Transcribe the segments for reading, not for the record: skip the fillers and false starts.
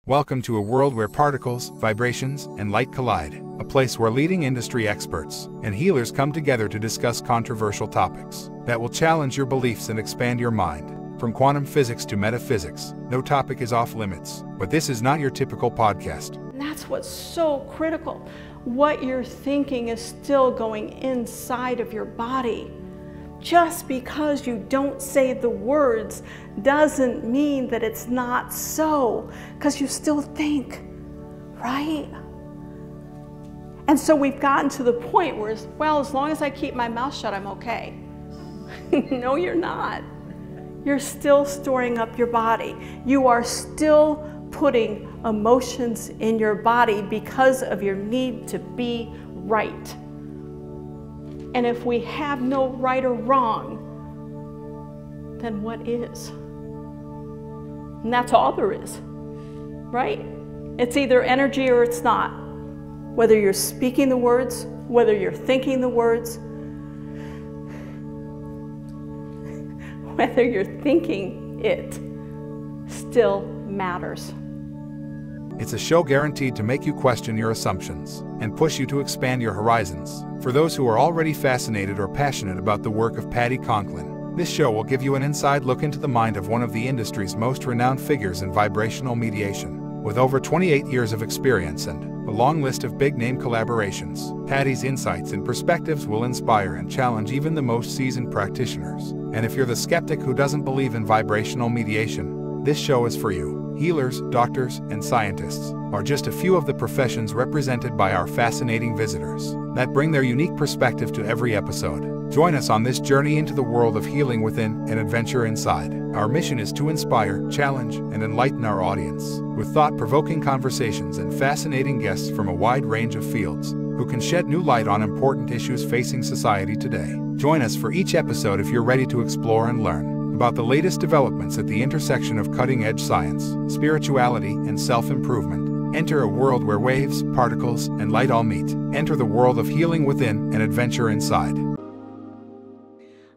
Welcome to a world where particles, vibrations, and light collide, a place where leading industry experts and healers come together to discuss controversial topics that will challenge your beliefs and expand your mind. From quantum physics to metaphysics, no topic is off limits, but this is not your typical podcast. And that's what's so critical. What you're thinking is still going inside of your body. Just because you don't say the words doesn't mean that it's not so, because you still think, right? And so we've gotten to the point where, well, as long as I keep my mouth shut, I'm okay. No, you're not. You're still storing up your body. You are still putting emotions in your body because of your need to be right. And if we have no right or wrong, then what is? And that's all there is, right? It's either energy or it's not. Whether you're speaking the words, whether you're thinking the words, whether you're thinking it, still matters. It's a show guaranteed to make you question your assumptions and push you to expand your horizons. For those who are already fascinated or passionate about the work of Patti Conklin, this show will give you an inside look into the mind of one of the industry's most renowned figures in vibrational mediation. With over 28 years of experience and a long list of big-name collaborations, Patti's insights and perspectives will inspire and challenge even the most seasoned practitioners. And if you're the skeptic who doesn't believe in vibrational mediation, this show is for you. Healers, doctors, and scientists are just a few of the professions represented by our fascinating visitors that bring their unique perspective to every episode. Join us on this journey into the world of healing within and adventure inside. Our mission is to inspire, challenge, and enlighten our audience with thought-provoking conversations and fascinating guests from a wide range of fields who can shed new light on important issues facing society today. Join us for each episode if you're ready to explore and learn about the latest developments at the intersection of cutting-edge science, spirituality, and self-improvement. Enter a world where waves, particles, and light all meet. Enter the world of healing within and adventure inside.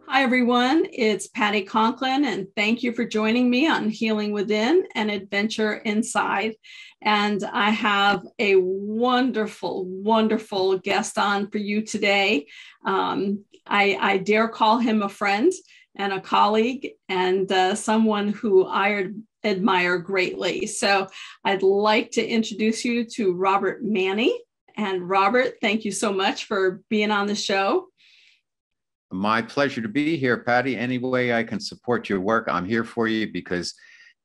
Hi, everyone. It's Patti Conklin, and thank you for joining me on Healing Within and Adventure Inside. And I have a wonderful, wonderful guest on for you today. I dare call him a friend and a colleague, and someone who I admire greatly. So I'd like to introduce you to Robert Manni. And Robert, thank you so much for being on the show. My pleasure to be here, Patti. Any way I can support your work, I'm here for you, because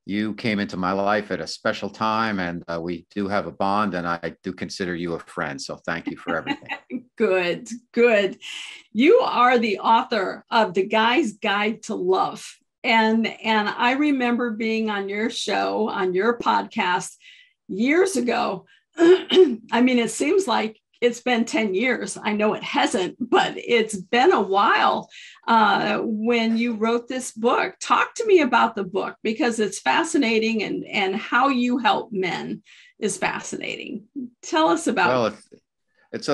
you came into my life at a special time, and we do have a bond, and I do consider you a friend. So thank you for everything. Good, good. You are the author of The Guy's Guide to Love. And I remember being on your show, on your podcast years ago. I mean, it seems like it's been 10 years. I know it hasn't, but it's been a while when you wrote this book. Talk to me about the book, because it's fascinating, and how you help men is fascinating. Tell us about it. It's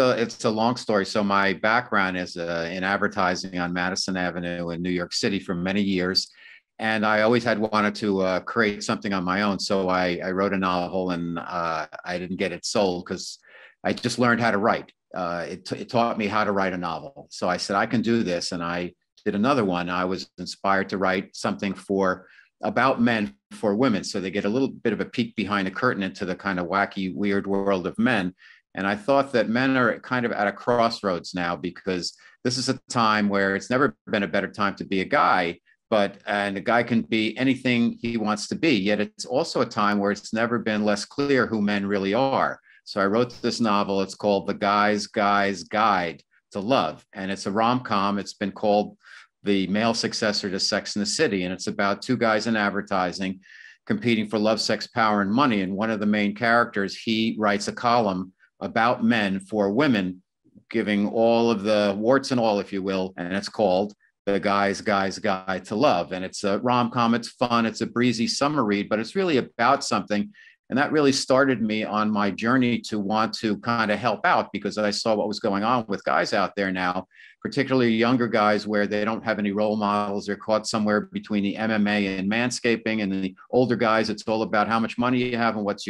a long story. So my background is in advertising on Madison Avenue in New York City for many years. And I always had wanted to create something on my own. So I wrote a novel, and I didn't get it sold because I just learned how to write. It taught me how to write a novel. So I said, I can do this. And I did another one. I was inspired to write something about men for women, so they get a little bit of a peek behind the curtain into the kind of wacky, weird world of men. And I thought that men are kind of at a crossroads now, because this is a time where it's never been a better time to be a guy, and a guy can be anything he wants to be. Yet it's also a time where it's never been less clear who men really are. So I wrote this novel. It's called The Guy's Guide to Love. And it's a rom-com. It's been called the male successor to Sex and the City. And it's about two guys in advertising competing for love, sex, power, and money. And one of the main characters, he writes a column about men for women, giving all of the warts and all, if you will. And it's called The Guy's Guide to Love. And it's a rom-com. It's fun. It's a breezy summer read, but it's really about something. And that really started me on my journey to want to kind of help out, because I saw what was going on with guys out there now, particularly younger guys, where they don't have any role models. They're caught somewhere between the MMA and manscaping, and the older guys, it's all about how much money you have and what's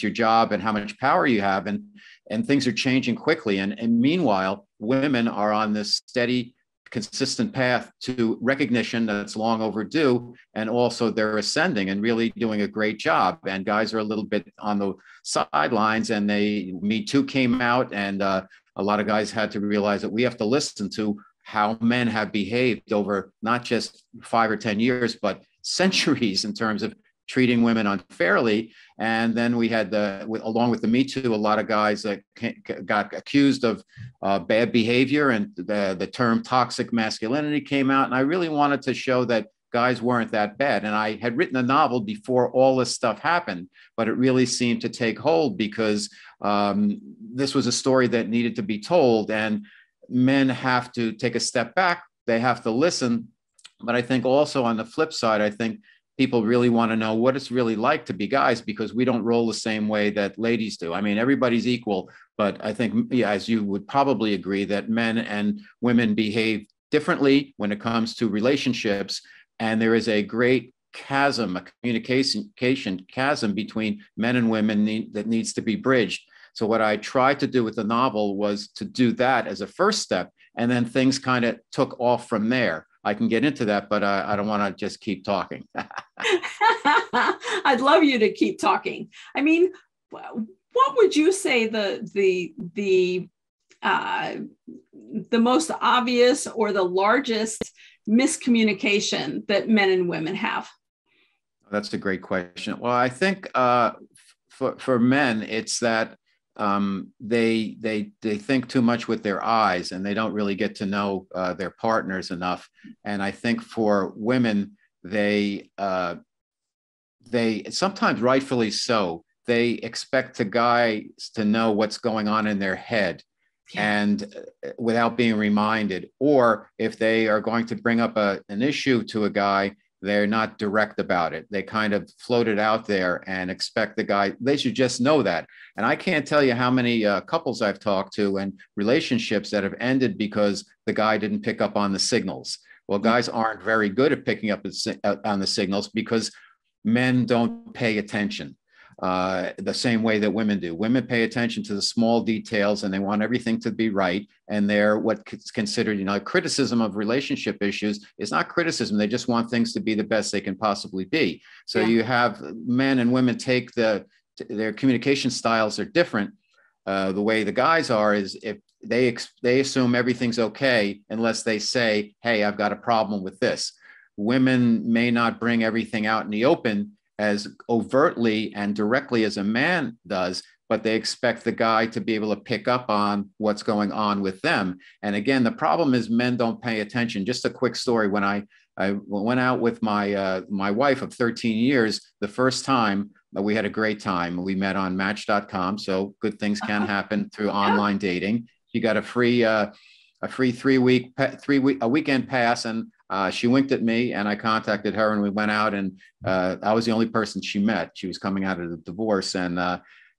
your job and how much power you have. And things are changing quickly. And meanwhile, women are on this steady, consistent path to recognition that's long overdue. And also they're ascending and really doing a great job. And guys are a little bit on the sidelines, and Me Too came out, and a lot of guys had to realize that we have to listen to how men have behaved over not just 5 or 10 years, but centuries, in terms of treating women unfairly. And then we had along with the Me Too, a lot of guys that got accused of bad behavior, and the term toxic masculinity came out. And I really wanted to show that guys weren't that bad. And I had written a novel before all this stuff happened, but it really seemed to take hold, because this was a story that needed to be told, and men have to take a step back. They have to listen. But I think also on the flip side, I think people really want to know what it's really like to be guys, because we don't roll the same way that ladies do. I mean, everybody's equal, but I think, yeah, as you would probably agree, that men and women behave differently when it comes to relationships. And there is a great chasm, a communication chasm between men and women that needs to be bridged. So what I tried to do with the novel was to do that as a first step, and then things kind of took off from there. I can get into that, but I don't want to just keep talking. I'd love you to keep talking. I mean, what would you say the most obvious or the largest miscommunication that men and women have? That's a great question. Well, I think for men, it's that they think too much with their eyes, and they don't really get to know their partners enough. And I think for women, they sometimes, rightfully so, they expect the guys to know what's going on in their head, and without being reminded. Or if they are going to bring up an issue to a guy, they're not direct about it. They kind of float it out there and expect the guy, they should just know that. And I can't tell you how many couples I've talked to and relationships that have ended because the guy didn't pick up on the signals. Well, guys aren't very good at picking up on the signals, because men don't pay attention the same way that women do. Women pay attention to the small details, and they want everything to be right. And they're what's considered, criticism of relationship issues is not criticism. They just want things to be the best they can possibly be. So you have men and women take their communication styles are different. The way the guys are is if they assume everything's okay unless they say, hey, I've got a problem with this. Women may not bring everything out in the open as overtly and directly as a man does, but they expect the guy to be able to pick up on what's going on with them. And again, the problem is men don't pay attention. Just a quick story. When I went out with my wife of 13 years, the first time, we had a great time. We met on Match.com, so good things can happen through online dating. She got a free 3-weekend pass, and she winked at me, and I contacted her, and we went out, and I was the only person she met. She was coming out of the divorce, and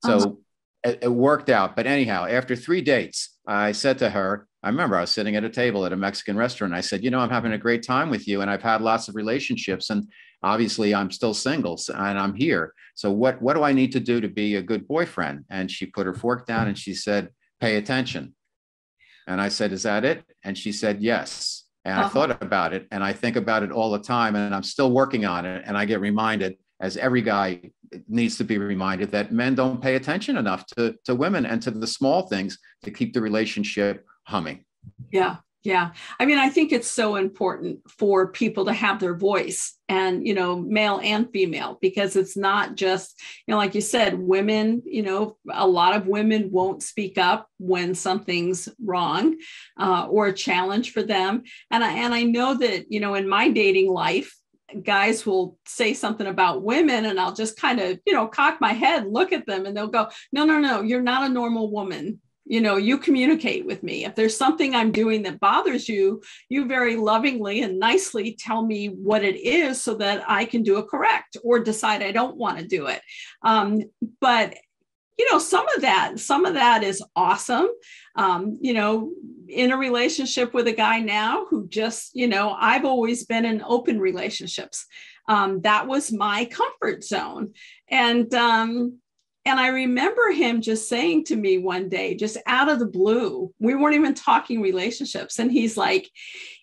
so it worked out. But anyhow, after 3 dates, I said to her, I remember I was sitting at a table at a Mexican restaurant. I said, I'm having a great time with you, and I've had lots of relationships, and obviously I'm still single, and I'm here. So what do I need to do to be a good boyfriend? And she put her fork down, and she said, pay attention. And I said, is that it? And she said, yes. And I thought about it, and I think about it all the time, and I'm still working on it. And I get reminded, as every guy needs to be reminded, that men don't pay attention enough to women and to the small things to keep the relationship humming. Yeah. Yeah. I mean, I think it's so important for people to have their voice, and, male and female, because it's not just, like you said, women, a lot of women won't speak up when something's wrong or a challenge for them. And I know that, in my dating life, guys will say something about women, and I'll just kind of, cock my head, look at them, and they'll go, no, you're not a normal woman. You communicate with me. If there's something I'm doing that bothers you, you very lovingly and nicely tell me what it is so that I can do it correct or decide I don't want to do it. But some of that is awesome. In a relationship with a guy now who just, I've always been in open relationships. That was my comfort zone. And I remember him just saying to me one day, just out of the blue, we weren't even talking relationships. And he's like,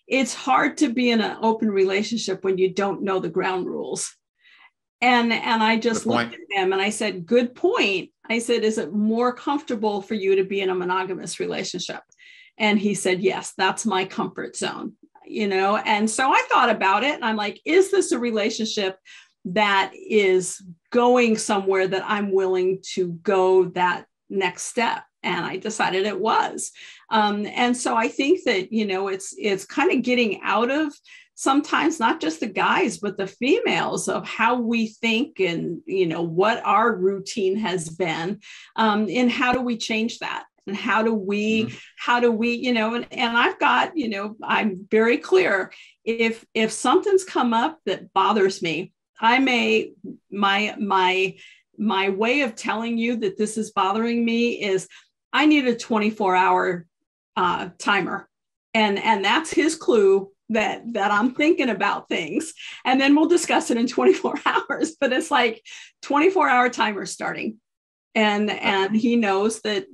it's hard to be in an open relationship when you don't know the ground rules. And I just looked at him and I said, good point. I said, is it more comfortable for you to be in a monogamous relationship? And he said, yes, that's my comfort zone, And so I thought about it and I'm like, is this a relationship that is going somewhere that I'm willing to go that next step? And I decided it was. And so I think that, it's kind of getting out of sometimes not just the guys, but the females of how we think and, what our routine has been, and how do we change that? And how do we, and I've got, I'm very clear. If something's come up that bothers me, I may, my way of telling you that this is bothering me is I need a 24-hour timer. And that's his clue that I'm thinking about things. And then we'll discuss it in 24 hours, but it's like 24-hour timer starting. And he knows that,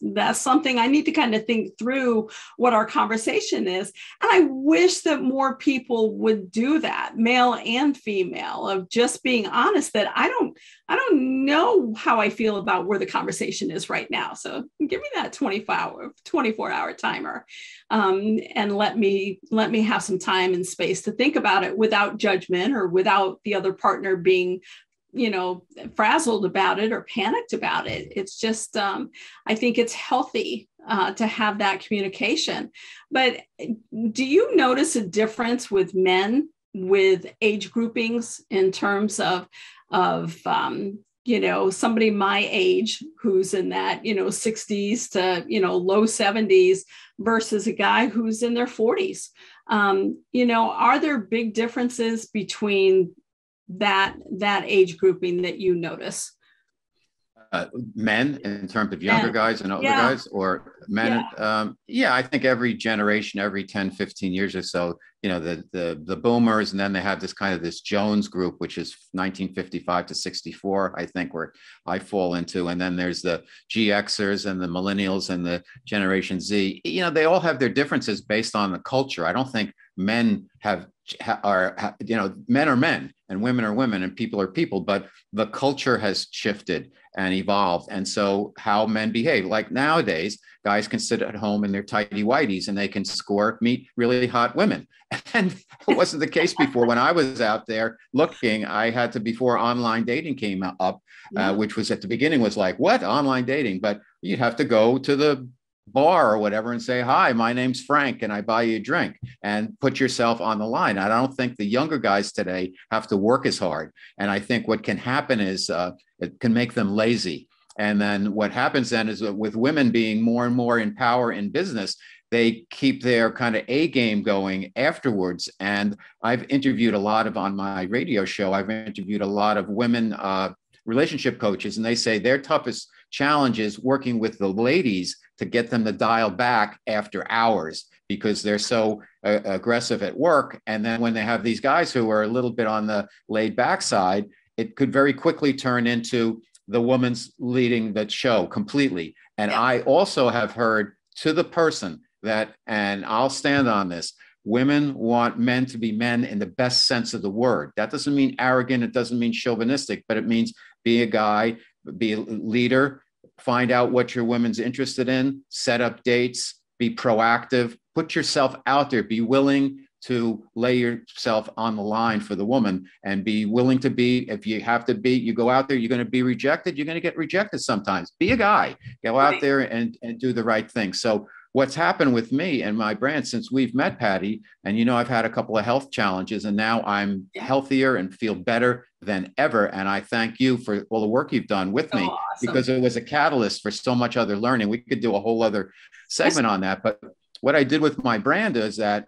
that's something I need to kind of think through what our conversation is. And I wish that more people would do that, male and female, of just being honest that I don't know how I feel about where the conversation is right now. So give me that 24-hour timer, and let me have some time and space to think about it without judgment or without the other partner being frazzled about it or panicked about it. It's just, I think it's healthy to have that communication. But do you notice a difference with men with age groupings in terms of somebody my age who's in that, 60s to, low 70s versus a guy who's in their 40s? Are there big differences between that age grouping that you notice? Men in terms of younger guys and older guys, or men? I think every generation, every 10, 15 years or so, the boomers, and then they have this Jones group, which is 1955 to 64, I think, where I fall into. And then there's the GXers and the millennials and the Generation Z. They all have their differences based on the culture. I don't think men men are men and women are women and people are people, but the culture has shifted and evolved. And so how men behave, like nowadays, guys can sit at home in their tighty whities and they can meet really hot women. And it wasn't the case before. When I was out there looking, I had to, before online dating came up, which was at the beginning was like, what, online dating? But you'd have to go to the bar or whatever and say, hi, my name's Frank and I buy you a drink, and put yourself on the line. I don't think the younger guys today have to work as hard. And I think what can happen is it can make them lazy. And then what happens then is with women being more and more in power in business, they keep their kind of A game going afterwards. And I've interviewed on my radio show, I've interviewed a lot of women relationship coaches, and they say their toughest challenge is working with the ladies to get them to dial back after hours, because they're so aggressive at work. And then when they have these guys who are a little bit on the laid back side, it could very quickly turn into the woman's leading the show completely. And I also have heard to the person that, and I'll stand on this, women want men to be men in the best sense of the word. That doesn't mean arrogant. It doesn't mean chauvinistic, but it means be a guy, be a leader, find out what your woman's interested in, set up dates, be proactive, put yourself out there, be willing to lay yourself on the line for the woman, and be willing to be, if you have to be, you go out there, you're going to be rejected, you're going to get rejected sometimes. Be a guy, go out there and do the right thing. So what's happened with me and my brand since we've met, Patti, and I've had a couple of health challenges, and now I'm healthier and feel better than ever. And I thank you for all the work you've done with me, awesome. because it was a catalyst for so much other learning. We could do a whole other segment on that. But what I did with my brand is that,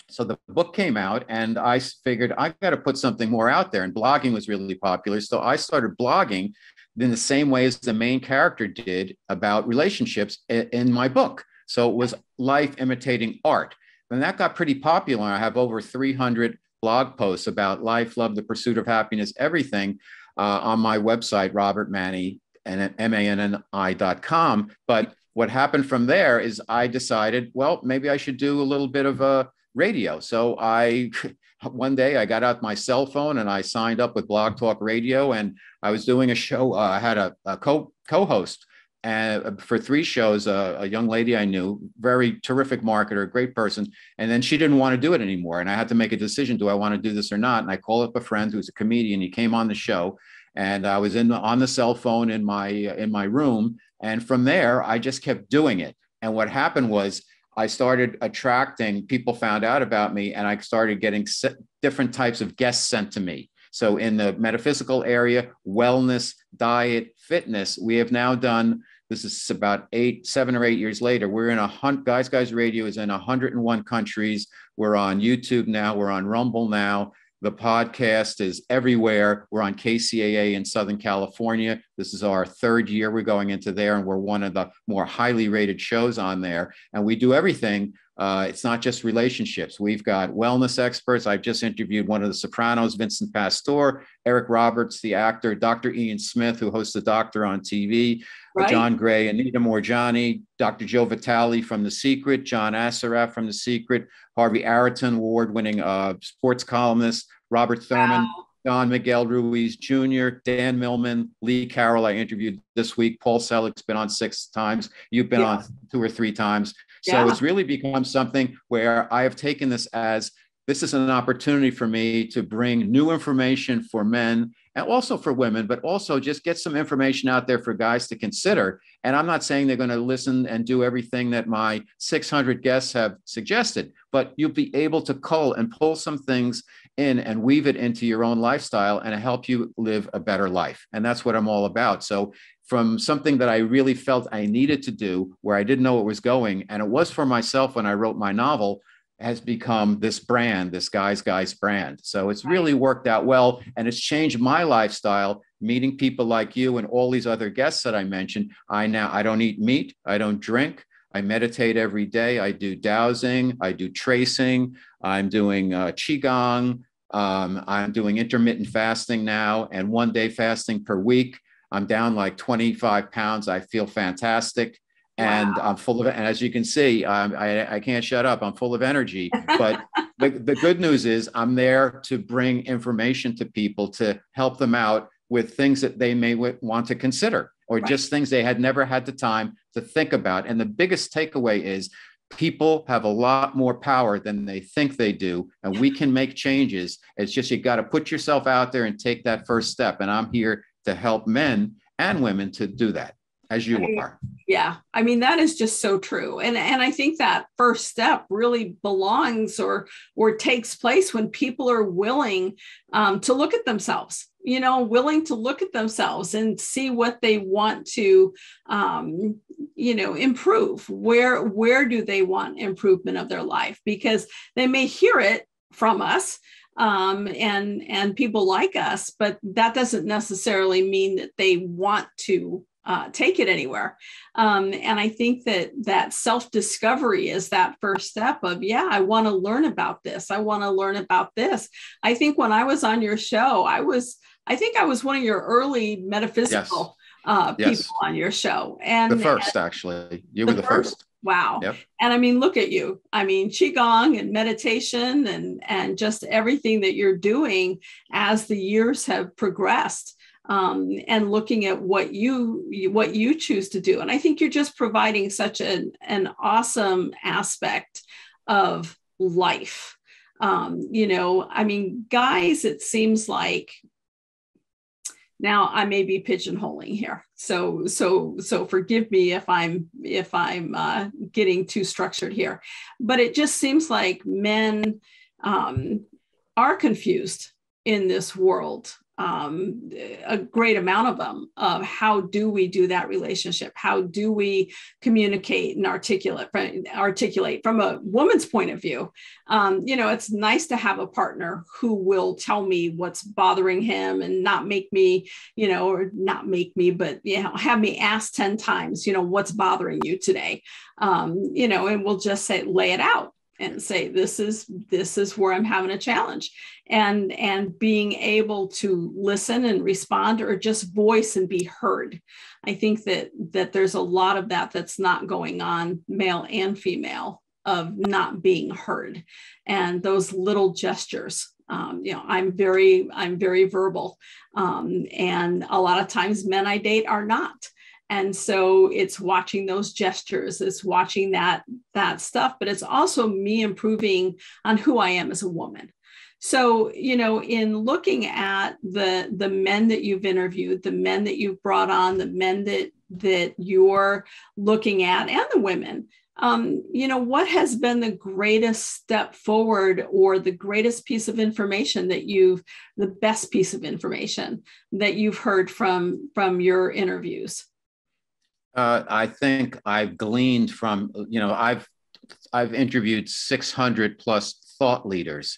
so the book came out and I figured I got to put something more out there, and blogging was really popular. So I started blogging in the same way as the main character did about relationships in my book. So it was life imitating art. And that got pretty popular. I have over 300 blog posts about life, love, the pursuit of happiness, everything on my website, Robert Manni, and manni.com. But what happened from there is I decided, well, maybe I should do a little bit of a radio. So one day I got out my cell phone and I signed up with Blog Talk Radio, and I was doing a show. I had a co-host for 3 shows, a young lady I knew, very terrific marketer, great person. And then she didn't want to do it anymore. And I had to make a decision. Do I want to do this or not? And I called up a friend who's a comedian. He came on the show, and I was on the cell phone in my room. And from there, I just kept doing it. And what happened was I started attracting, people found out about me, and I started getting different types of guests sent to me. So in the metaphysical area, wellness, diet, fitness, we have now done, this is about 7 or 8 years later, we're in Guys Radio is in 101 countries. We're on YouTube now. We're on Rumble now. The podcast is everywhere. We're on KCAA in Southern California. This is our 3rd year we're going into there, and we're one of the more highly rated shows on there. And we do everything. It's not just relationships. We've got wellness experts. I've just interviewed one of the Sopranos, Vincent Pastore, Eric Roberts, the actor, Dr. Ian Smith, who hosts The Doctor on TV, right. John Gray, Anita Morjani, Dr. Joe Vitale from The Secret, John Assaraf from The Secret, Harvey Araton, award-winning sports columnist, Robert Thurman, wow. Don Miguel Ruiz Jr., Dan Millman, Lee Carroll, I interviewed this week. Paul Selleck's been on 6 times. You've been on 2 or 3 times. So it's really become something where I have taken this as, this is an opportunity for me to bring new information for men and also for women, but also just get some information out there for guys to consider. And I'm not saying they're going to listen and do everything that my 600 guests have suggested, but you'll be able to cull and pull some things in and weave it into your own lifestyle and help you live a better life. And that's what I'm all about. So from something that I really felt I needed to do, where I didn't know it was going, and it was for myself when I wrote my novel, has become this brand, this Guys brand. So it's really worked out well, and it's changed my lifestyle, meeting people like you and all these other guests that I mentioned. I don't eat meat, I don't drink, I meditate every day, I do dowsing, I do tracing, I'm doing Qigong, I'm doing intermittent fasting now, and 1 day fasting per week. I'm down like 25 pounds. I feel fantastic. And I'm full of it. And as you can see, I can't shut up. I'm full of energy. But the good news is I'm there to bring information to people to help them out with things that they may want to consider, or just things they had never had the time to think about. And the biggest takeaway is people have a lot more power than they think they do. And we can make changes. It's just, you got to put yourself out there and take that first step. And I'm here to help men and women to do that, as you are. Yeah. I mean, that is just so true. And I think that first step really belongs or takes place when people are willing to look at themselves, willing to look at themselves and see what they want to, improve. Where do they want improvement of their life? Because they may hear it from us, and people like us, but that doesn't necessarily mean that they want to take it anywhere. And I think that self-discovery is that first step of, I want to learn about this. I want to learn about this. I think when I was on your show, I think I was one of your early metaphysical people on your show. And the first, actually, you were the first. Wow. Yep. And I mean, look at you. I mean, Qigong and meditation and just everything that you're doing as the years have progressed, and looking at what you choose to do. And I think you're just providing such an awesome aspect of life. I mean, guys, it seems like, now I may be pigeonholing here. So forgive me if I'm getting too structured here, but it just seems like men are confused in this world a great amount of them, of how do we do that relationship? How do we communicate and articulate from a woman's point of view? It's nice to have a partner who will tell me what's bothering him and not make me, or not make me, but, have me ask 10 times, what's bothering you today? And we'll just say, lay it out and say, this is where I'm having a challenge. And being able to listen and respond, or just voice and be heard. I think that there's a lot of that's not going on, male and female, of not being heard. And those little gestures, I'm very verbal. And a lot of times men I date are not. And so it's watching those gestures, it's watching that stuff, but it's also me improving on who I am as a woman. So, in looking at the men that you've interviewed, the men that you've brought on, the men that you're looking at, and the women, what has been the greatest step forward, or the greatest piece of information the best piece of information that you've heard from your interviews? I think I've gleaned from, I've interviewed 600 plus thought leaders,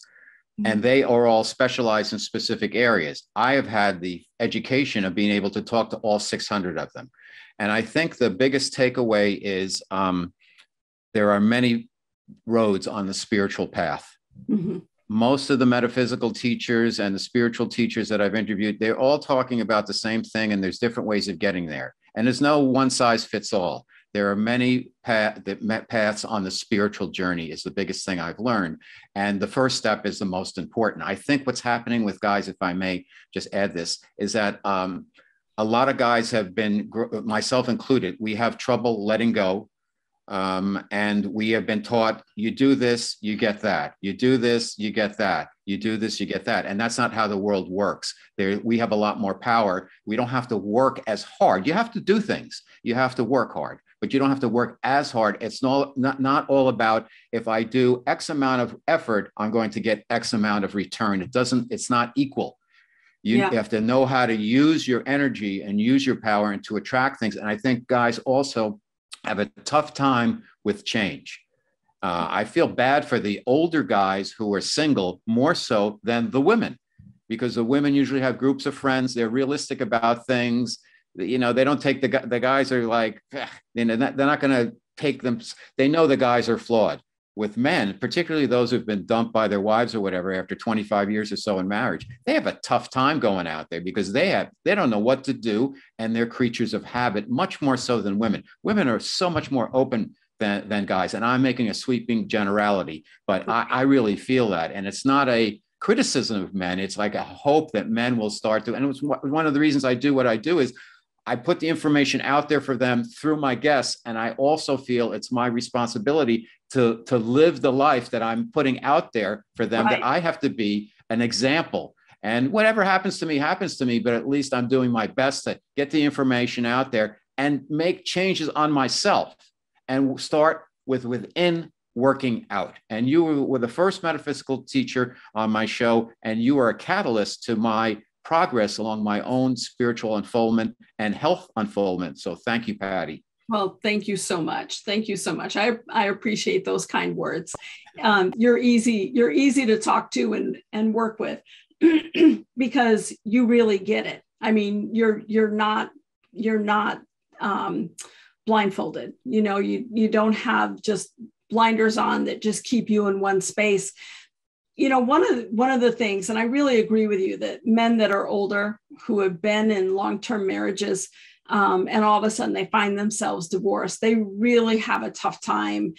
and they are all specialized in specific areas. I have had the education of being able to talk to all 600 of them. And I think the biggest takeaway is there are many roads on the spiritual path. Mm-hmm. Most of the metaphysical teachers and the spiritual teachers that I've interviewed, they're all talking about the same thing, and there's different ways of getting there. And there's no one size fits all. There are many paths on the spiritual journey is the biggest thing I've learned. And the first step is the most important. I think what's happening with guys, if I may just add this, is that a lot of guys have been, myself included, we have trouble letting go. And we have been taught, you do this, you get that. You do this, you get that. You do this, you get that. And that's not how the world works. We have a lot more power. We don't have to work as hard. You have to do things. You have to work hard, but you don't have to work as hard. It's not all about, if I do X amount of effort, I'm going to get X amount of return. It's not equal. You have to know how to use your energy and use your power and to attract things. And I think guys also have a tough time with change. I feel bad for the older guys who are single more so than the women, because the women usually have groups of friends. They're realistic about things. They don't take the guys are like, they're not going to take them. They know the guys are flawed. With men, particularly those who've been dumped by their wives or whatever after 25 years or so in marriage, they have a tough time going out there because they don't know what to do, and they're creatures of habit, much more so than women. Women are so much more open than guys, and I'm making a sweeping generality, but I really feel that, and it's not a criticism of men. It's like a hope that men will start to, and it was one of the reasons I do what I do is I put the information out there for them through my guests. And I also feel it's my responsibility to live the life that I'm putting out there for them, right. That I have to be an example. And whatever happens to me, but at least I'm doing my best to get the information out there and make changes on myself and start within working out. And you were the first metaphysical teacher on my show, and you are a catalyst to my progress along my own spiritual unfoldment and health unfoldment. So thank you, Patti. Well, thank you so much. Thank you so much. I appreciate those kind words. You're easy to talk to and work with because you really get it. I mean, you're not blindfolded. You don't have just blinders on that just keep you in one space. One of the things, and I really agree with you, that men that are older who have been in long-term marriages and all of a sudden they find themselves divorced, they really have a tough time.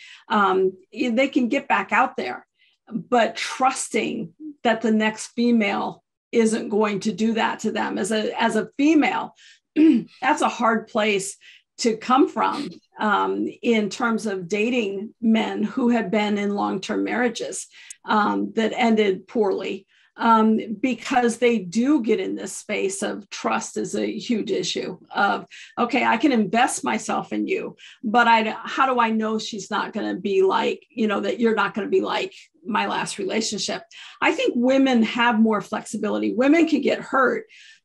They can get back out there, but trusting that the next female isn't going to do that to them. As a female, that's a hard place to come from in terms of dating men who had been in long-term marriages that ended poorly. because they do get in this space of trust is a huge issue of, okay, I can invest myself in you, but how do I know she's not going to be like, that you're not going to be like my last relationship? I think women have more flexibility. Women can get hurt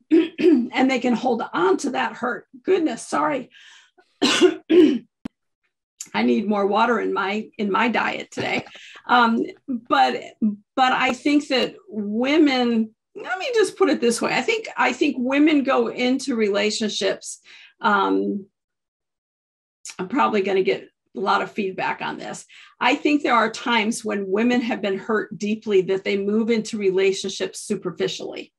and they can hold on to that hurt. Goodness, sorry. I need more water in my diet today. But I think that women, let me just put it this way. I think women go into relationships. I'm probably going to get a lot of feedback on this. I think there are times when women have been hurt deeply that they move into relationships superficially.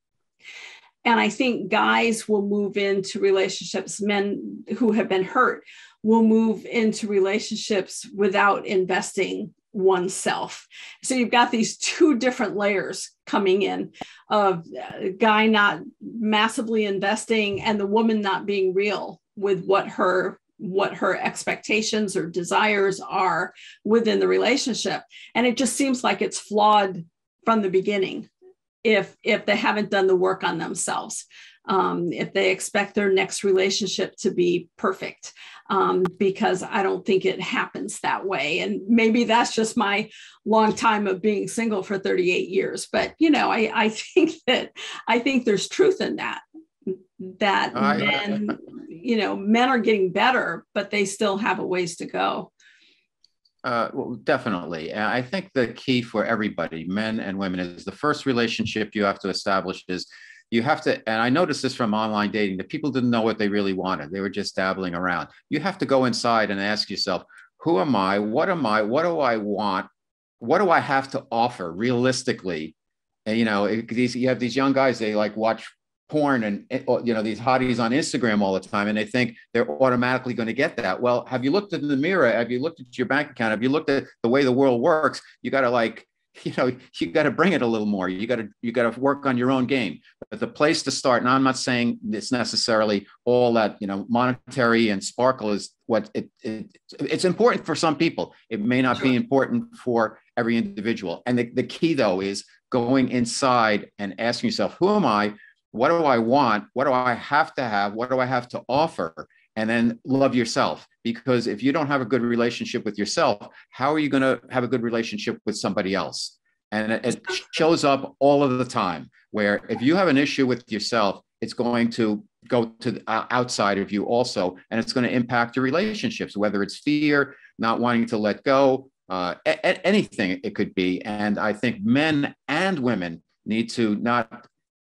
And I think guys will move into relationships, men who have been hurt will move into relationships without investing oneself. So you've got these two different layers coming in of a guy not massively investing and the woman not being real with what her expectations or desires are within the relationship. And it just seems like it's flawed from the beginning if they haven't done the work on themselves. If they expect their next relationship to be perfect, because I don't think it happens that way. And maybe that's just my long time of being single for 38 years. But, I think there's truth in that men, men are getting better, but they still have a ways to go. Well, definitely. And I think the key for everybody, men and women, is the first relationship you have to establish is you have to, and I noticed this from online dating, that people didn't know what they really wanted. They were just dabbling around. You have to go inside and ask yourself, who am I? What am I? What do I want? What do I have to offer realistically? And, you have these young guys, they like watch porn and, these hotties on Instagram all the time, and they think they're automatically going to get that. Well, have you looked in the mirror? Have you looked at your bank account? Have you looked at the way the world works? You got to you got to bring it a little more. You got to work on your own game. But the place to start, and I'm not saying it's necessarily all that, monetary and sparkle is what it's important for some people. It may not be important for every individual. And the key though is going inside and asking yourself, who am I? What do I want? What do I have to have? What do I have to offer? And then love yourself. Because if you don't have a good relationship with yourself, how are you going to have a good relationship with somebody else? And it shows up all of the time, where if you have an issue with yourself, it's going to go to the outside of you also, and it's going to impact your relationships, whether it's fear, not wanting to let go, anything it could be. And I think men and women need to not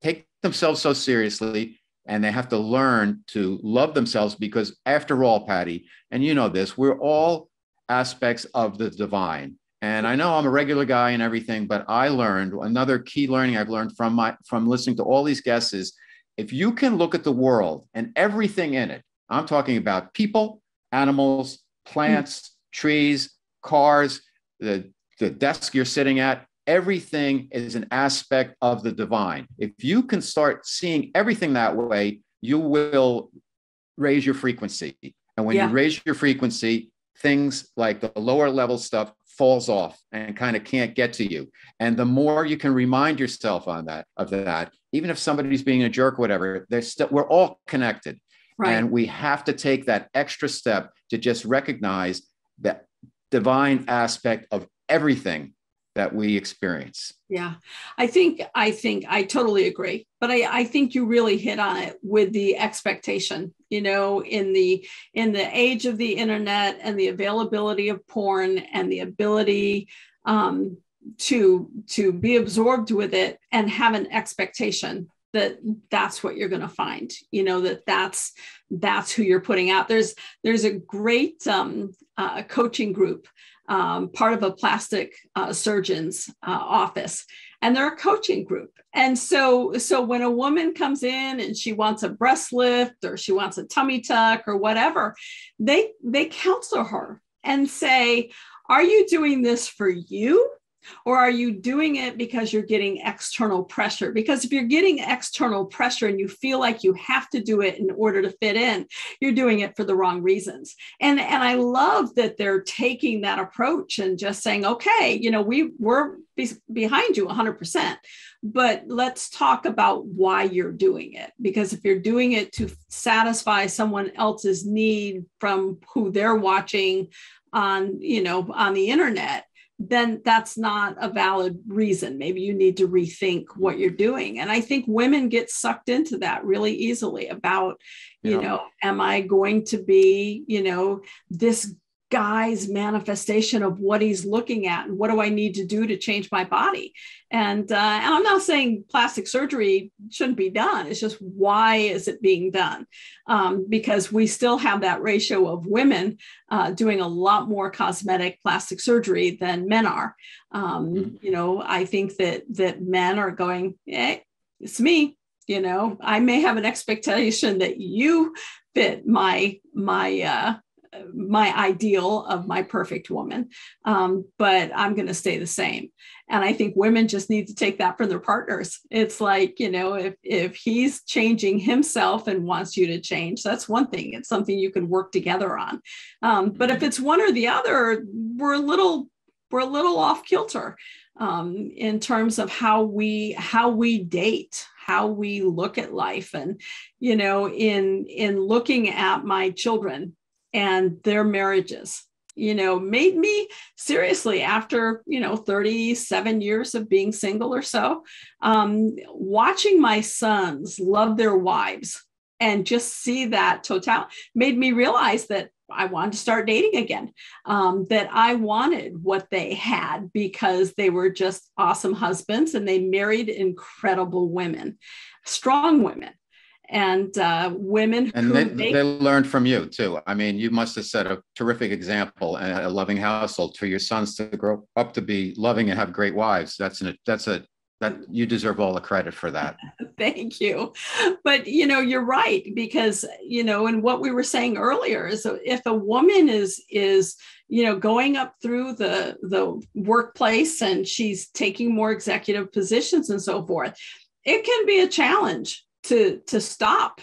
take themselves so seriously, and they have to learn to love themselves, because after all, Patti, and you know this, we're all aspects of the divine. And I know I'm a regular guy and everything, but I learned another key learning I've learned from listening to all these guests is, if you can look at the world and everything in it, I'm talking about people, animals, plants, trees, cars, the desk you're sitting at, everything is an aspect of the divine. If you can start seeing everything that way, you will raise your frequency. And when you raise your frequency, things like the lower level stuff falls off and kind of can't get to you. And the more you can remind yourself of that, even if somebody's being a jerk or whatever, we're all connected. Right. And we have to take that extra step to just recognize that divine aspect of everything that we experience. Yeah, I think I totally agree. But I think you really hit on it with the expectation, in the age of the internet and the availability of porn and the ability to be absorbed with it and have an expectation that's what you're going to find, that's who you're putting out. There's a great coaching group, part of a plastic surgeon's office, and they're a coaching group. And so when a woman comes in and she wants a breast lift or she wants a tummy tuck or whatever, they counsel her and say, are you doing this for you? Or are you doing it because you're getting external pressure? Because if you're getting external pressure and you feel like you have to do it in order to fit in, you're doing it for the wrong reasons. And I love that they're taking that approach and just saying, okay, you know, we're behind you 100%, but let's talk about why you're doing it. Because if you're doing it to satisfy someone else's need from who they're watching on, you know, on the internet, then that's not a valid reason. Maybe you need to rethink what you're doing. And I think women get sucked into that really easily about, you know, am I going to be, you know, this guy's manifestation of what he's looking at, and what do I need to do to change my body? And I'm not saying plastic surgery shouldn't be done. It's just, why is it being done? Because we still have that ratio of women doing a lot more cosmetic plastic surgery than men are. You know, I think that men are going, hey, it's me. You know, I may have an expectation that you fit my ideal of my perfect woman, but I'm going to stay the same. And I think women just need to take that from their partners. It's like, you know, if he's changing himself and wants you to change, that's one thing. It's something you can work together on. But if it's one or the other, we're a little off kilter in terms of how we date, how we look at life. And, you know, in looking at my children and their marriages, you know, made me seriously, after, you know, 37 years of being single or so, watching my sons love their wives and just see that total made me realize that I wanted to start dating again, that I wanted what they had, because they were just awesome husbands and they married incredible women, strong women. And women and they learned from you too. I mean, you must have set a terrific example and a loving household for your sons to grow up to be loving and have great wives. That you deserve all the credit for that. Thank you. But, you know, you're right, because, you know, and what we were saying earlier is, if a woman is, you know, going up through the workplace and she's taking more executive positions and so forth, it can be a challenge to stop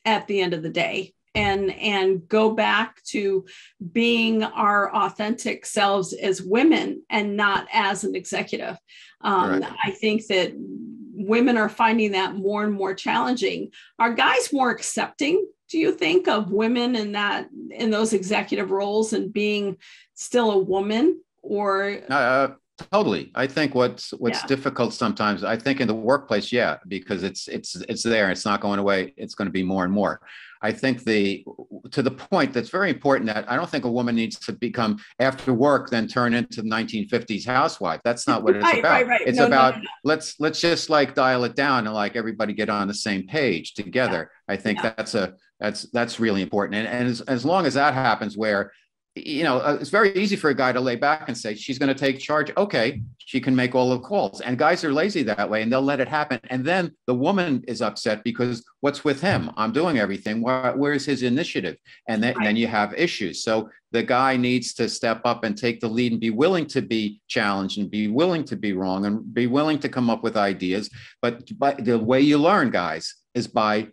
at the end of the day and go back to being our authentic selves as women and not as an executive. Right. I think that women are finding that more and more challenging. Are guys more accepting, do you think, of women in those executive roles and being still a woman? Or totally. I think what's difficult sometimes, I think in the workplace, because it's there, it's not going away, it's going to be more and more. I think to the point that's very important, that I don't think a woman needs to become, after work, then turn into the 1950s housewife. That's not what it's about. Right. It's about let's just like dial it down and like everybody get on the same page together. Yeah. I think that's really important. And as long as that happens, where, you know, it's very easy for a guy to lay back and say, she's going to take charge. Okay, she can make all the calls. And guys are lazy that way, and they'll let it happen. And then the woman is upset because what's with him? I'm doing everything. Where's his initiative? And then you have issues. So the guy needs to step up and take the lead and be willing to be challenged and be willing to be wrong and be willing to come up with ideas. But the way you learn, guys, is by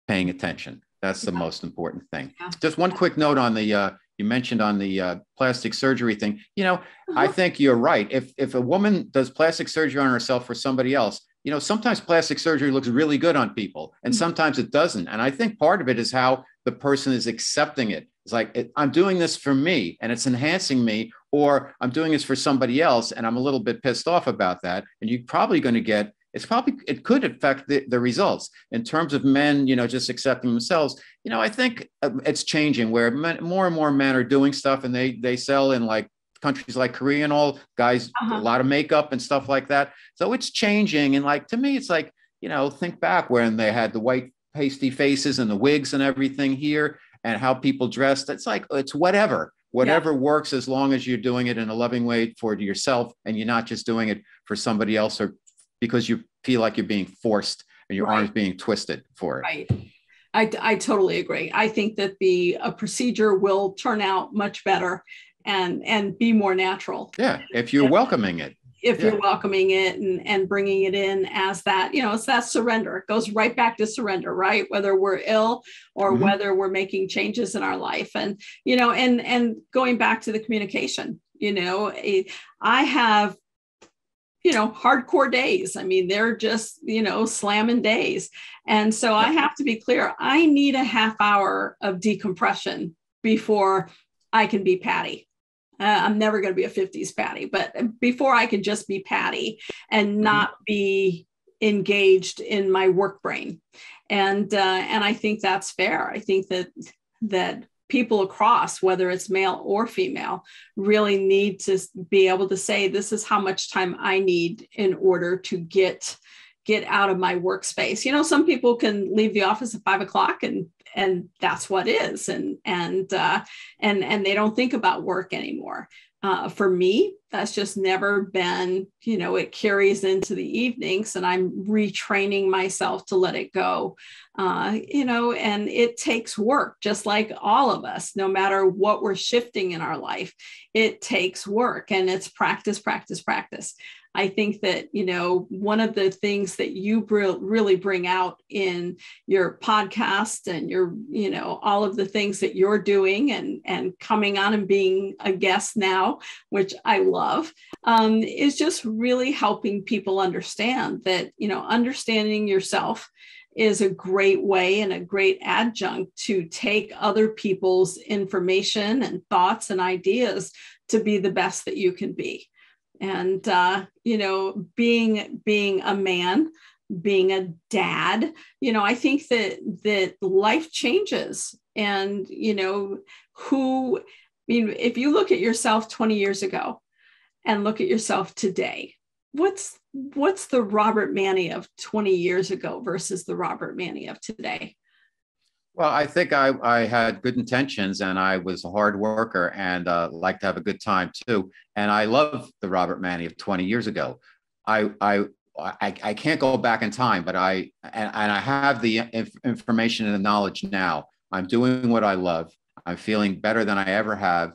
paying attention. That's the most important thing. Yeah. Just one quick note on the you mentioned on the plastic surgery thing. You know, I think you're right. If a woman does plastic surgery on herself for somebody else, you know, sometimes plastic surgery looks really good on people and sometimes it doesn't. And I think part of it is how the person is accepting it. It's like, I'm doing this for me and it's enhancing me, or I'm doing this for somebody else and I'm a little bit pissed off about that. And you're probably going to get, it could affect the results in terms of men, you know, just accepting themselves. You know, I think it's changing where more and more men are doing stuff, and they sell in like countries like Korea and all, guys, a lot of makeup and stuff like that. So it's changing. And like, to me, it's like, you know, think back when they had the white pasty faces and the wigs and everything here and how people dressed. It's like, it's whatever works, as long as you're doing it in a loving way for yourself and you're not just doing it for somebody else or because you feel like you're being forced and your arms being twisted for it. Right. I totally agree. I think that a procedure will turn out much better and be more natural. Yeah, if you're welcoming it. if you're welcoming it and bringing it in as that, it's that surrender. It goes right back to surrender, right? Whether we're ill or whether we're making changes in our life. And, and going back to the communication, I have, hardcore days. I mean, they're just, slamming days. And so I have to be clear. I need a half hour of decompression before I can be Patti. I'm never going to be a 50s Patti, but before I can just be Patti and not be engaged in my work brain. And I think that's fair. I think that people across, whether it's male or female, really need to be able to say, this is how much time I need in order to get out of my workspace. Some people can leave the office at 5 o'clock and that's what is. And they don't think about work anymore. For me, that's just never been, it carries into the evenings, and I'm retraining myself to let it go. And it takes work, just like all of us, no matter what we're shifting in our life, it takes work, and it's practice, practice, practice. I think that, one of the things that you really bring out in your podcast and your, all of the things that you're doing and coming on and being a guest now, which I love, is just really helping people understand that, understanding yourself is a great way and a great adjunct to take other people's information and thoughts and ideas to be the best that you can be. And, being a man, being a dad, I think that life changes. And, if you look at yourself 20 years ago and look at yourself today, what's the Robert Manni of 20 years ago versus the Robert Manni of today? Well, I think I had good intentions, and I was a hard worker and liked to have a good time too. And I love the Robert Manni of 20 years ago. I can't go back in time, but I have the information and the knowledge now. I'm doing what I love. I'm feeling better than I ever have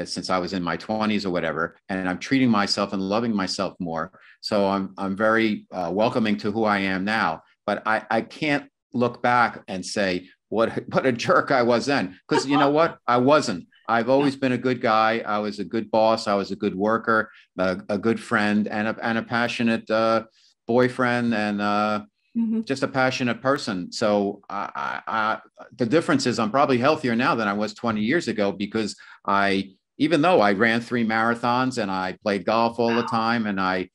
since I was in my 20s or whatever. And I'm treating myself and loving myself more. So I'm very welcoming to who I am now. But I can't look back and say, what a jerk I was then. Because you know what? I wasn't. I've always been a good guy. I was a good boss. I was a good worker, a good friend, and a passionate boyfriend, and just a passionate person. So the difference is I'm probably healthier now than I was 20 years ago, because even though I ran 3 marathons and I played golf all the time, and I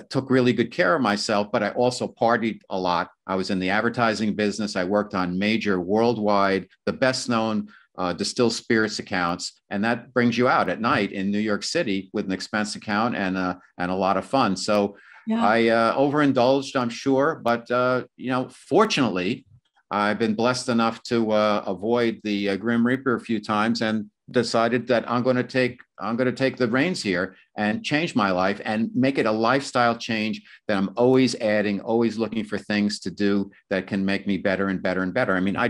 took really good care of myself, but I also partied a lot. I was in the advertising business. I worked on major worldwide, the best known distilled spirits accounts. And that brings you out at night in New York City with an expense account and a lot of fun. So I overindulged, I'm sure. But, fortunately, I've been blessed enough to avoid the Grim Reaper a few times, and decided that I'm going to take the reins here and change my life and make it a lifestyle change that I'm always adding, always looking for things to do that can make me better and better and better. I mean, I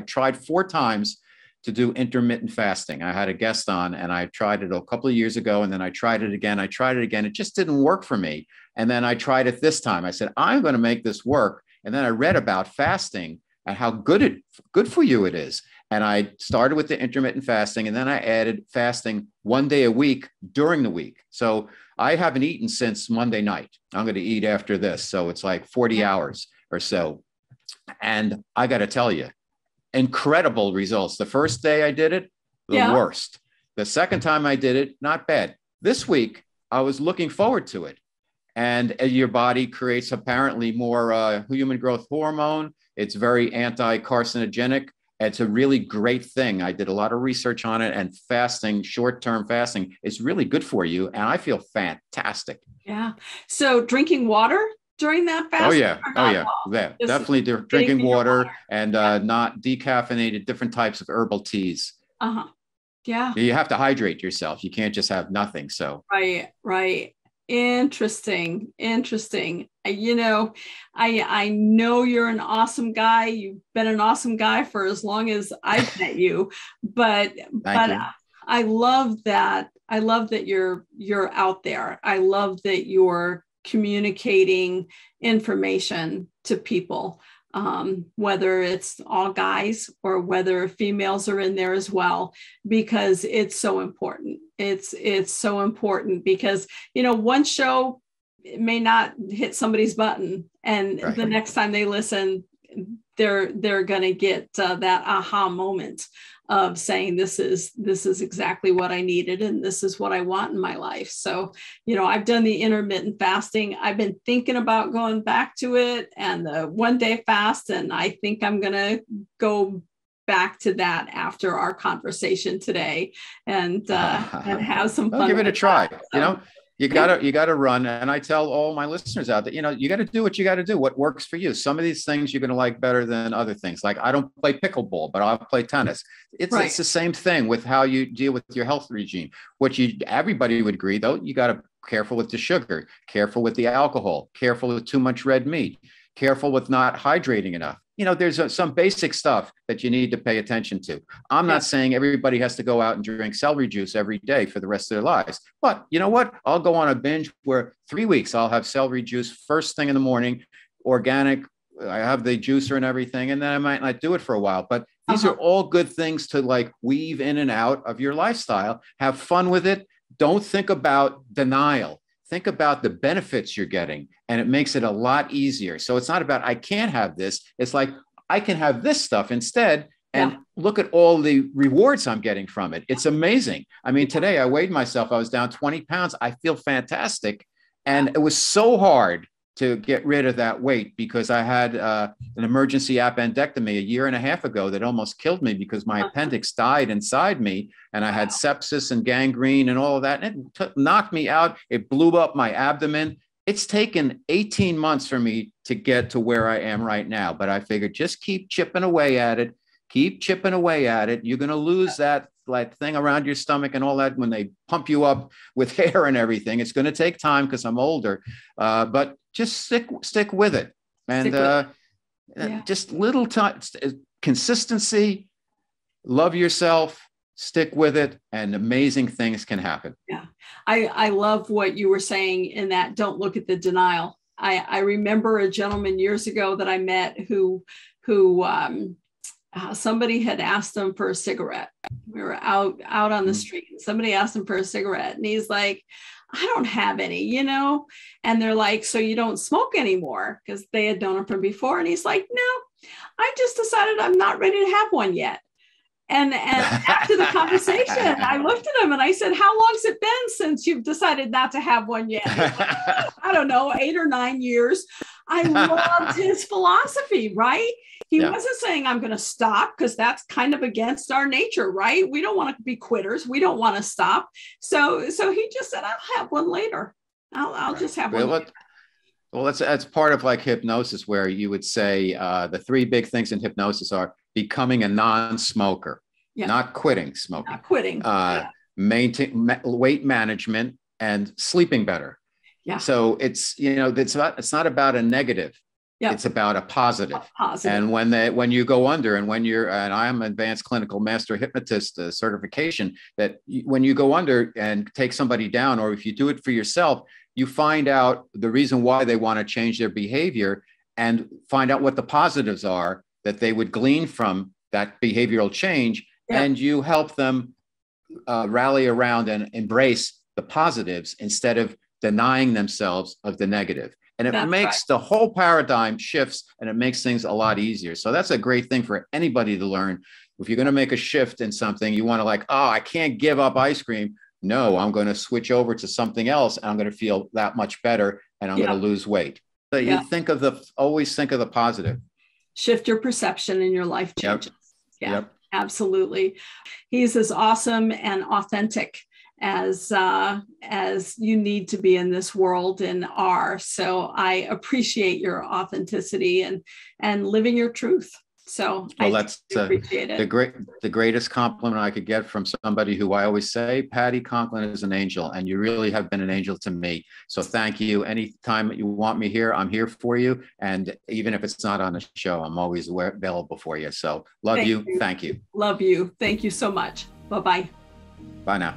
tried 4 times to do intermittent fasting. I had a guest on, and I tried it a couple of years ago, and then I tried it again. It just didn't work for me. And then I tried it this time. I said, I'm going to make this work. And then I read about fasting and how good for you it is. And I started with the intermittent fasting, and then I added fasting 1 day a week during the week. So I haven't eaten since Monday night. I'm going to eat after this. So it's like 40 hours or so. And I got to tell you, incredible results. The first day I did it, the worst. The second time I did it, not bad. This week, I was looking forward to it. And your body creates apparently more human growth hormone. It's very anti-carcinogenic. It's a really great thing. I did a lot of research on it, and fasting, short-term fasting, is really good for you. And I feel fantastic. Yeah. So drinking water during that fast? Oh, yeah. Definitely drinking water and not decaffeinated, different types of herbal teas. Yeah. You have to hydrate yourself. You can't just have nothing. So. Right. Interesting. I know you're an awesome guy. You've been an awesome guy for as long as I've met you, but I love that. I love that you're out there. I love that you're communicating information to people, whether it's all guys or whether females are in there as well, because it's so important. It's so important because, one show may not hit somebody's button, and Right. the next time they listen, they're going to get that aha moment of saying, this is exactly what I needed, and this is what I want in my life. So, I've done the intermittent fasting. I've been thinking about going back to it, and the 1-day fast, and I think I'm going to go back to that after our conversation today, and have some fun. Well, give it a try. So, you gotta run. And I tell all my listeners out that, you got to do what you got to do, what works for you. Some of these things you're going to like better than other things. Like, I don't play pickleball, but I'll play tennis. It's the same thing with how you deal with your health regime. Everybody would agree, though, you got to careful with the sugar, careful with the alcohol, careful with too much red meat, careful with not hydrating enough. There's some basic stuff that you need to pay attention to. I'm not saying everybody has to go out and drink celery juice every day for the rest of their lives. But you know what? I'll go on a binge where 3 weeks I'll have celery juice first thing in the morning, organic. I have the juicer and everything, and then I might not do it for a while. But these are all good things to like weave in and out of your lifestyle. Have fun with it. Don't think about denial. Think about the benefits you're getting, and it makes it a lot easier. So it's not about, I can't have this. It's like, I can have this stuff instead, and look at all the rewards I'm getting from it. It's amazing. I mean, today I weighed myself. I was down 20 pounds. I feel fantastic. And it was so hard to get rid of that weight because I had an emergency appendectomy 1.5 years ago that almost killed me because my appendix died inside me, and I had sepsis and gangrene and all of that. And it knocked me out. It blew up my abdomen. It's taken 18 months for me to get to where I am right now. But I figured just keep chipping away at it. Keep chipping away at it. You're going to lose that like thing around your stomach and all that when they pump you up with hair and everything. It's going to take time because I'm older, but just stick with it. And just little time, consistency, love yourself, stick with it, and amazing things can happen. Yeah. I love what you were saying in that don't look at the denial. I remember a gentleman years ago that I met who somebody had asked him for a cigarette. We were out on the street, and somebody asked him for a cigarette, and he's like, I don't have any, and they're like, so you don't smoke anymore? Because they had known him from before. And he's like, no, I just decided I'm not ready to have one yet. And after the conversation, I looked at him and I said, how long's it been since you've decided not to have one yet? Like, I don't know, 8 or 9 years. I loved his philosophy, right? He wasn't saying I'm going to stop, because that's kind of against our nature, right? We don't want to be quitters. We don't want to stop. So he just said, I'll have one later. I'll just have one later. Well, that's part of like hypnosis, where you would say the 3 big things in hypnosis are becoming a non-smoker, not quitting smoking, not quitting, maintain weight management, and sleeping better. Yeah. So it's not about a negative. It's about a positive. And when you go under, and and I am advanced clinical master hypnotist certification, that when you go under and take somebody down, or if you do it for yourself, you find out the reason why they want to change their behavior, and find out what the positives are that they would glean from that behavioral change. And you help them rally around and embrace the positives instead of denying themselves of the negative. And it makes the whole paradigm shifts, and it makes things a lot easier. So that's a great thing for anybody to learn. If you're going to make a shift in something, you want to like, oh, I can't give up ice cream. No, I'm going to switch over to something else, and I'm going to feel that much better, and I'm going to lose weight. So you always think of the positive. Shift your perception and your life changes. Absolutely. He's as awesome and authentic as you need to be in this world and are. So I appreciate your authenticity and living your truth. So that's appreciate it. The greatest compliment I could get from somebody who I always say, Patti Conklin is an angel, and you really have been an angel to me. So thank you. Anytime you want me here, I'm here for you. And even if it's not on the show, I'm always available for you. So love you. Thank you. Love you. Thank you so much. Bye-bye. Bye now.